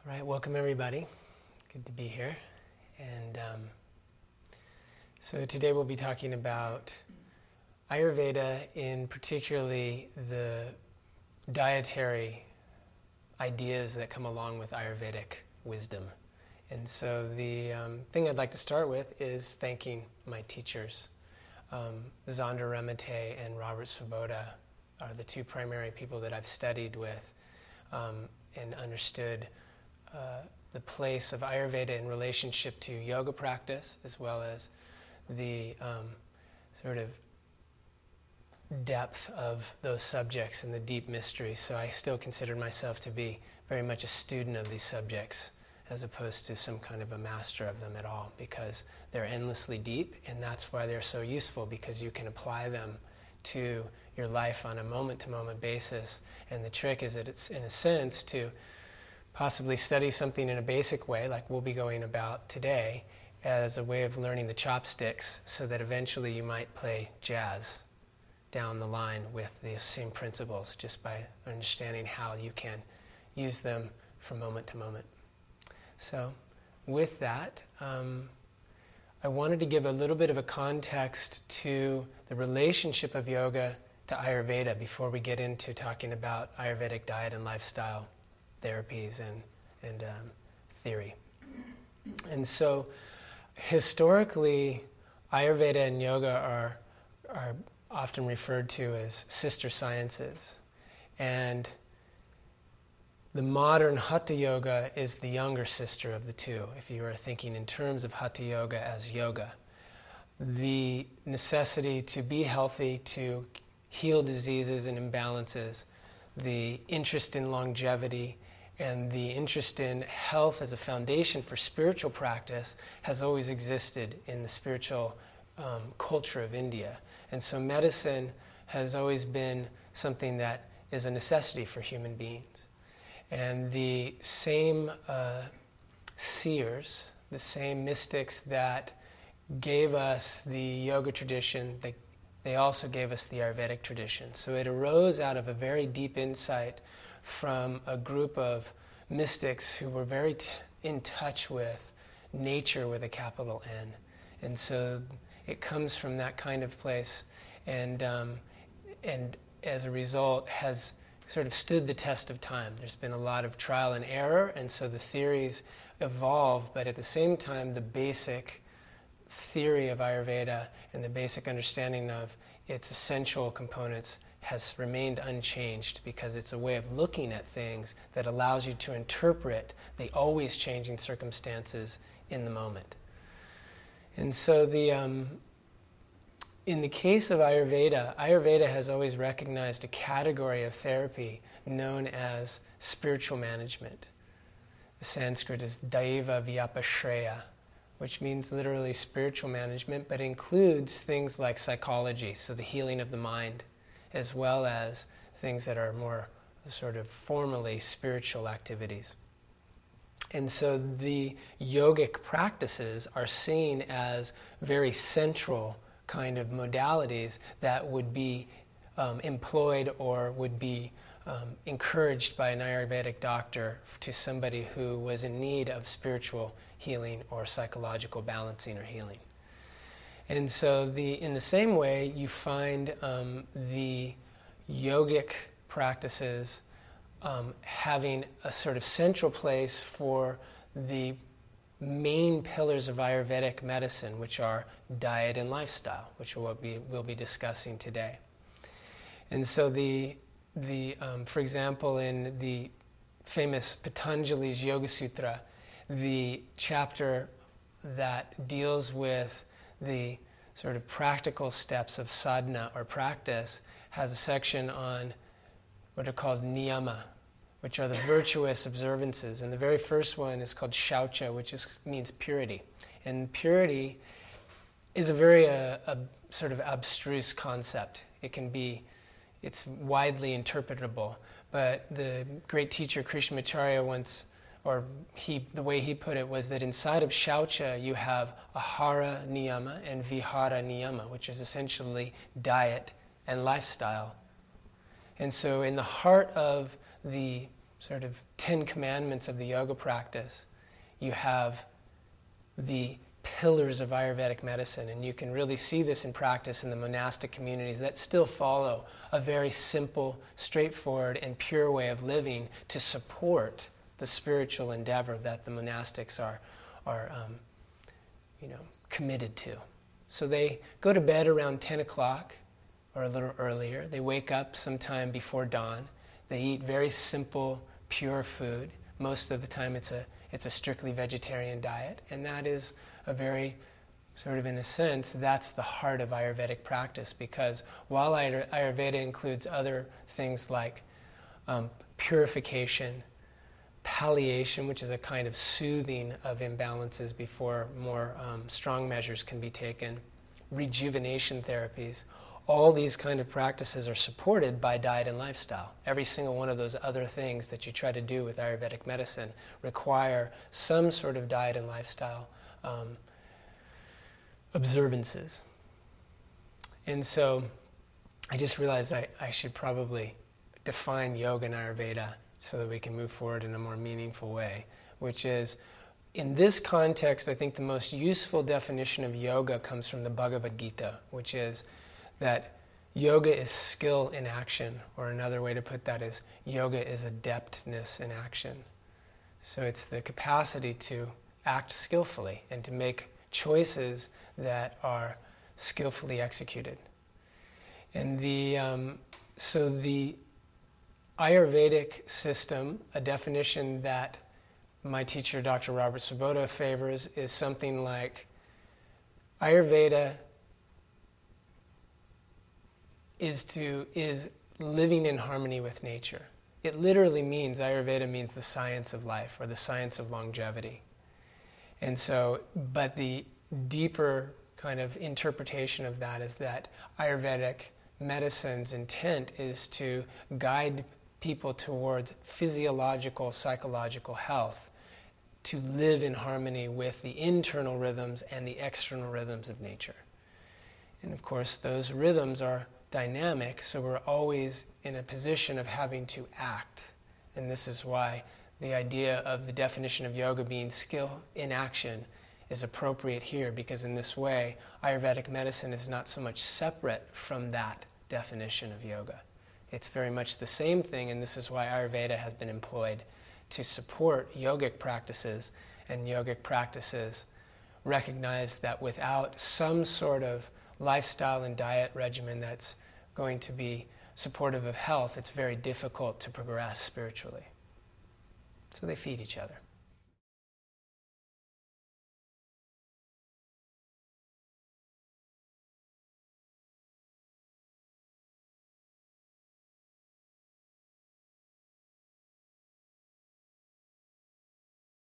All right, welcome everybody. Good to be here. And so today we'll be talking about Ayurveda, in particularly the dietary ideas that come along with Ayurvedic wisdom. And so the thing I'd like to start with is thanking my teachers. Zonder Remete and Robert Svoboda are the two primary people that I've studied with and understood the place of Ayurveda in relationship to yoga practice, as well as the sort of depth of those subjects and the deep mysteries. So I still consider myself to be very much a student of these subjects, as opposed to some kind of a master of them at all, because they're endlessly deep, and that's why they're so useful, because you can apply them to your life on a moment-to-moment basis. And the trick is that it's, in a sense, to possibly study something in a basic way, like we'll be going about today, as a way of learning the chopsticks, so that eventually you might play jazz down the line with these same principles, just by understanding how you can use them from moment to moment. So with that, I wanted to give a little bit of a context to the relationship of yoga to Ayurveda before we get into talking about Ayurvedic diet and lifestyle therapies and theory. And so historically, Ayurveda and yoga are often referred to as sister sciences. And the modern Hatha Yoga is the younger sister of the two, if you are thinking in terms of Hatha Yoga as yoga. The necessity to be healthy, to heal diseases and imbalances, the interest in longevity, and the interest in health as a foundation for spiritual practice has always existed in the spiritual culture of India. And so medicine has always been something that is a necessity for human beings. And the same seers, the same mystics that gave us the yoga tradition, they also gave us the Ayurvedic tradition. So it arose out of a very deep insight from a group of mystics who were very in touch with nature with a capital N. And so it comes from that kind of place, and as a result has sort of stood the test of time. There's been a lot of trial and error, and so the theories evolve, but at the same time the basic theory of Ayurveda and the basic understanding of its essential components has remained unchanged, because it's a way of looking at things that allows you to interpret the always changing circumstances in the moment. And so in the case of Ayurveda, Ayurveda has always recognized a category of therapy known as spiritual management. The Sanskrit is Daiva Vyapashreya, which means literally spiritual management, but includes things like psychology, so the healing of the mind, as well as things that are more sort of formally spiritual activities. And so the yogic practices are seen as very central kind of modalities that would be employed or would be encouraged by an Ayurvedic doctor to somebody who was in need of spiritual healing or psychological balancing or healing. And so in the same way, you find the yogic practices having a sort of central place for the main pillars of Ayurvedic medicine, which are diet and lifestyle, which we'll be discussing today. And so for example, in the famous Patanjali's Yoga Sutra, the chapter that deals with the sort of practical steps of sadhana or practice has a section on what are called niyama, which are the virtuous observances. And the very first one is called shaucha, which means purity. And purity is a very sort of abstruse concept. It's widely interpretable. But the great teacher Krishnamacharya once, the way he put it was that inside of shaucha you have ahara niyama and vihara niyama, which is essentially diet and lifestyle. And so in the heart of the sort of 10 commandments of the yoga practice, you have the pillars of Ayurvedic medicine, and you can really see this in practice in the monastic communities that still follow a very simple, straightforward, and pure way of living to support the spiritual endeavor that the monastics are committed to. So they go to bed around 10 o'clock or a little earlier. They wake up sometime before dawn. They eat very simple, pure food. Most of the time it's a strictly vegetarian diet, and that is a very, sort of in a sense, that's the heart of Ayurvedic practice, because while Ayurveda includes other things like purification, palliation, which is a kind of soothing of imbalances before more strong measures can be taken, rejuvenation therapies, all these kind of practices are supported by diet and lifestyle. Every single one of those other things that you try to do with Ayurvedic medicine require some sort of diet and lifestyle observances. And so I just realized I should probably define yoga and Ayurveda so that we can move forward in a more meaningful way, which is, in this context, I think the most useful definition of yoga comes from the Bhagavad Gita, which is that yoga is skill in action, or another way to put that is yoga is adeptness in action. So it's the capacity to act skillfully and to make choices that are skillfully executed. And so the Ayurvedic system, a definition that my teacher, Dr. Robert Svoboda, favors, is something like Ayurveda is living in harmony with nature. It literally means, Ayurveda means the science of life, or the science of longevity. And so, but the deeper kind of interpretation of that is that Ayurvedic medicine's intent is to guide people towards physiological, psychological health, to live in harmony with the internal rhythms and the external rhythms of nature. And of course, those rhythms are dynamic, so we're always in a position of having to act. And this is why the idea of the definition of yoga being skill in action is appropriate here, because in this way, Ayurvedic medicine is not so much separate from that definition of yoga. It's very much the same thing, and this is why Ayurveda has been employed to support yogic practices, and yogic practices recognize that without some sort of lifestyle and diet regimen that's going to be supportive of health, it's very difficult to progress spiritually. So they feed each other.